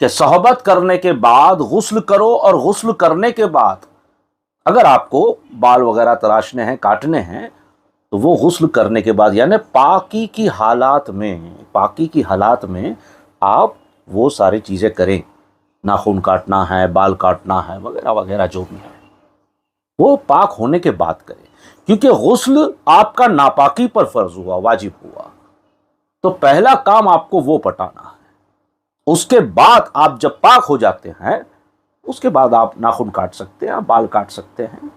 کہ صحبت کرنے کے بعد غسل کرو، اور غسل کرنے کے بعد اگر آپ کو بال وغیرہ تراشنے ہیں، کاٹنے ہیں، تو وہ غسل کرنے کے بعد یعنی پاکی کی حالات میں آپ وہ ساری چیزیں کریں، ناخن کاٹنا ہے، بال کاٹنا ہے، وغیرہ وغیرہ جو بھی ہے وہ پاک ہونے کے بعد کریں، کیونکہ غسل آپ کا ناپاکی پر فرض ہوا، واجب ہوا، تو پہلا کام آپ کو وہ پٹانا ہے۔ اس کے بعد آپ جب پاک ہو جاتے ہیں، اس کے بعد آپ ناخن کاٹ سکتے ہیں، بال کاٹ سکتے ہیں۔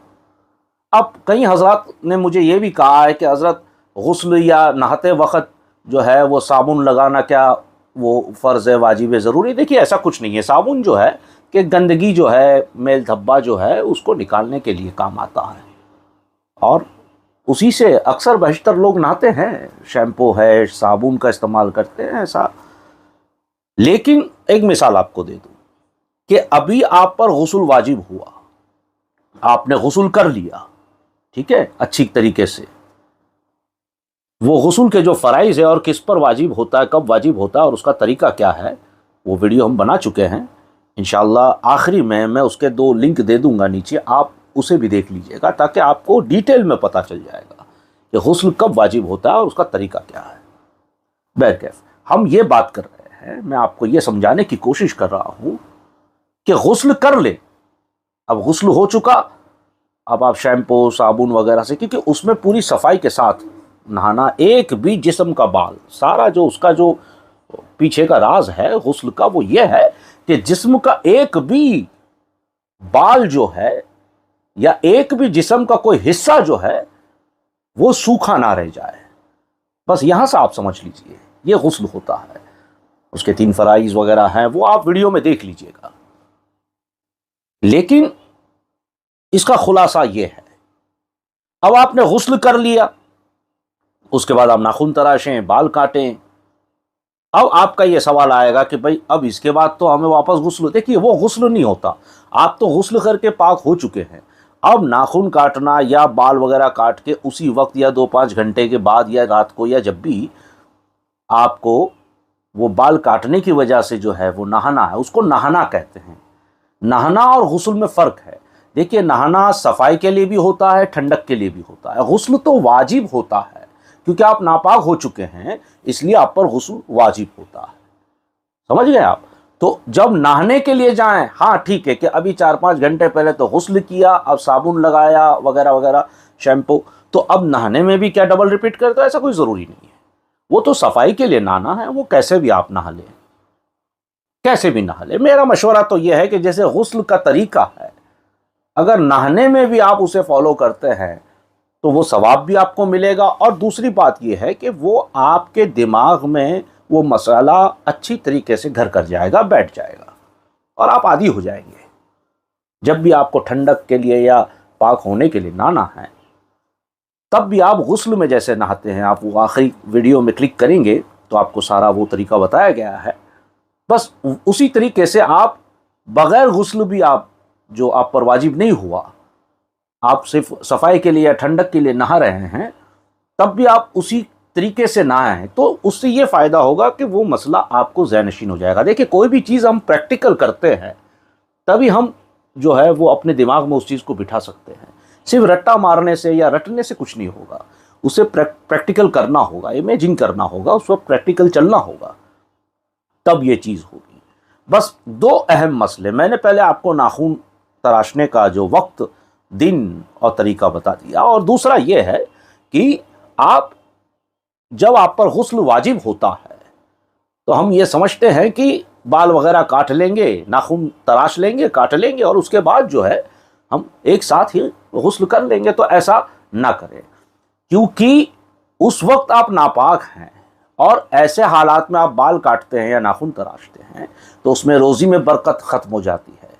اب کئی حضرات نے مجھے یہ بھی کہا ہے کہ حضرت غسل یا نہاتے وقت جو ہے وہ صابن لگانا کیا وہ فرض ہے، واجب ہے، ضروری؟ دیکھیے ایسا کچھ نہیں ہے۔ صابن جو ہے کہ گندگی جو ہے، میل دھبا جو ہے، اس کو نکالنے کے لیے کام آتا ہے، اور اسی سے اکثر بیشتر لوگ نہاتے ہیں، شیمپو ہے، صابن کا استعمال کرتے ہیں ایسا۔ لیکن ایک مثال آپ کو دے دوں کہ ابھی آپ پر غسل واجب ہوا، آپ نے غسل کر لیا، ٹھیک ہے، اچھی طریقے سے۔ وہ غسل کے جو فرائض ہے اور کس پر واجب ہوتا ہے، کب واجب ہوتا ہے، اور اس کا طریقہ کیا ہے، وہ ویڈیو ہم بنا چکے ہیں انشاءاللہ۔ آخری میں اس کے 2 لنک دے دوں گا نیچے، آپ اسے بھی دیکھ لیجئے گا تاکہ آپ کو ڈیٹیل میں پتہ چل جائے گا کہ غسل کب واجب ہوتا ہے اور اس کا طریقہ کیا ہے۔ بہرکیف ہم یہ بات کر رہے ہیں، میں آپ کو یہ سمجھانے کی کوشش کر رہا ہوں کہ غسل کر لیں۔ اب غسل ہو چکا، اب آپ شیمپو، صابن وغیرہ سے، کیونکہ اس میں پوری صفائی کے ساتھ نہانا، ایک بھی جسم کا بال، سارا جو اس کا جو پیچھے کا راز ہے غسل کا، وہ یہ ہے کہ جسم کا ایک بھی بال جو ہے یا ایک بھی جسم کا کوئی حصہ جو ہے وہ سوکھا نہ رہ جائے۔ بس یہاں سے آپ سمجھ لیجئے یہ غسل ہوتا ہے۔ اس کے 3 فرائض وغیرہ ہیں، وہ آپ ویڈیو میں دیکھ لیجئے گا۔ لیکن اس کا خلاصہ یہ ہے، اب آپ نے غسل کر لیا، اس کے بعد آپ ناخن تراشیں، بال کاٹیں۔ اب آپ کا یہ سوال آئے گا کہ بھئی اب اس کے بعد تو ہمیں واپس غسل، دیکھیے وہ غسل نہیں ہوتا، آپ تو غسل کر کے پاک ہو چکے ہیں۔ اب ناخن کاٹنا یا بال وغیرہ کاٹ کے اسی وقت یا 2-5 گھنٹے کے بعد یا رات کو یا جب بھی آپ کو وہ بال کاٹنے کی وجہ سے جو ہے وہ نہانا ہے، اس کو نہانا کہتے ہیں۔ نہانا اور غسل میں فرق ہے۔ دیکھیے نہانا صفائی کے لیے بھی ہوتا ہے، ٹھنڈک کے لیے بھی ہوتا ہے۔ غسل تو واجب ہوتا ہے، کیونکہ آپ ناپاک ہو چکے ہیں، اس لیے آپ پر غسل واجب ہوتا ہے۔ سمجھ گئے آپ؟ تو جب نہانے کے لیے جائیں، ہاں ٹھیک ہے کہ ابھی 4-5 گھنٹے پہلے تو غسل کیا، اب صابن لگایا وغیرہ وغیرہ، شیمپو، تو اب نہانے میں بھی کیا ڈبل ریپیٹ کرتے؟ ایسا کوئی ضروری نہیں ہے۔ وہ تو صفائی کے لیے نہانا ہے، وہ کیسے بھی آپ نہا لیں، کیسے بھی نہا لیں۔ میرا مشورہ تو یہ ہے کہ جیسے غسل کا طریقہ ہے، اگر نہانے میں بھی آپ اسے فالو کرتے ہیں تو وہ ثواب بھی آپ کو ملے گا، اور دوسری بات یہ ہے کہ وہ آپ کے دماغ میں وہ مسئلہ اچھی طریقے سے گھر کر جائے گا، بیٹھ جائے گا، اور آپ عادی ہو جائیں گے۔ جب بھی آپ کو ٹھنڈک کے لیے یا پاک ہونے کے لیے نہانا ہے، تب بھی آپ غسل میں جیسے نہاتے ہیں، آپ وہ آخری ویڈیو میں کلک کریں گے تو آپ کو سارا وہ طریقہ بتایا گیا ہے۔ بس اسی طریقے سے آپ بغیر غسل بھی آپ جو آپ پر واجب نہیں ہوا، آپ صرف صفائی کے لیے یا ٹھنڈک کے لیے نہا رہے ہیں، تب بھی آپ اسی طریقے سے نہائیں، تو اس سے یہ فائدہ ہوگا کہ وہ مسئلہ آپ کو ذہن نشین ہو جائے گا۔ دیکھیں کوئی بھی چیز ہم پریکٹیکل کرتے ہیں تبھی ہم جو ہے وہ اپنے دماغ میں اس چیز کو بٹھا سکتے ہیں۔ صرف رٹا مارنے سے یا رٹنے سے کچھ نہیں ہوگا، اسے پریکٹیکل کرنا ہوگا، امیجنگ کرنا ہوگا، اس وقت پریکٹیکل چلنا ہوگا، تب یہ چیز ہوگی۔ بس 2 اہم مسئلے میں نے پہلے آپ کو ناخن تراشنے کا جو وقت، دن اور طریقہ بتا دیا، اور دوسرا یہ ہے کہ جب آپ پر غسل واجب ہوتا ہے تو ہم یہ سمجھتے ہیں کہ بال وغیرہ کاٹ لیں گے، ناخن تراش لیں گے، کاٹ لیں گے، اور اس کے بعد جو ہے ہم ایک ساتھ ہی غسل کر لیں گے۔ تو ایسا نہ کریں، کیونکہ اس وقت آپ ناپاک ہیں، اور ایسے حالات میں آپ بال کاٹتے ہیں یا ناخن تراشتے ہیں تو اس میں روزی میں برکت ختم ہو جاتی ہے،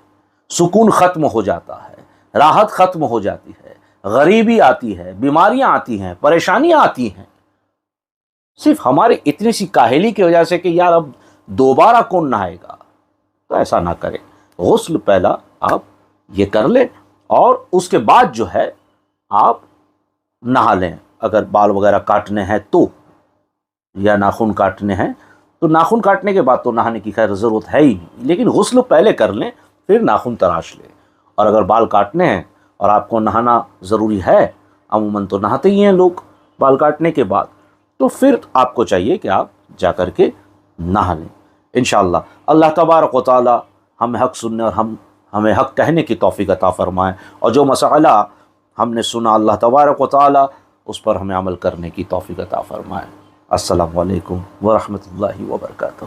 سکون ختم ہو جاتا ہے، راحت ختم ہو جاتی ہے، غریبی آتی ہے، بیماریاں آتی ہیں، پریشانیاں آتی ہیں، صرف ہماری اتنی سی کاہلی کی وجہ سے کہ یار اب دوبارہ کون نہائے گا۔ تو ایسا نہ کریں، غسل پہلا آپ یہ کر لیں، اور اس کے بعد جو ہے آپ نہا لیں۔ اگر بال وغیرہ کاٹنے ہیں تو، یا ناخن کاٹنے ہیں تو ناخن کاٹنے کے بعد تو نہانے کی خیر ضرورت ہے ہی نہیں، لیکن غسل پہلے کر لیں پھر ناخن تراش لیں۔ اور اگر بال کاٹنے ہیں اور آپ کو نہانا ضروری ہے، عموماً تو نہاتے ہی ہیں لوگ بال کاٹنے کے بعد، تو پھر آپ کو چاہیے کہ آپ جا کر کے نہا لیں انشاءاللہ۔ اللہ تبارک و تعالی ہمیں حق سننے اور ہمیں حق کہنے کی توفیق عطا فرمائے، اور جو مسئلہ ہم نے سنا اللہ تبارک و تعالی اس پر ہمیں عمل کرنے کی توفیق عطا فرمائے۔ السلام علیکم ورحمۃ اللہ وبرکاتہ۔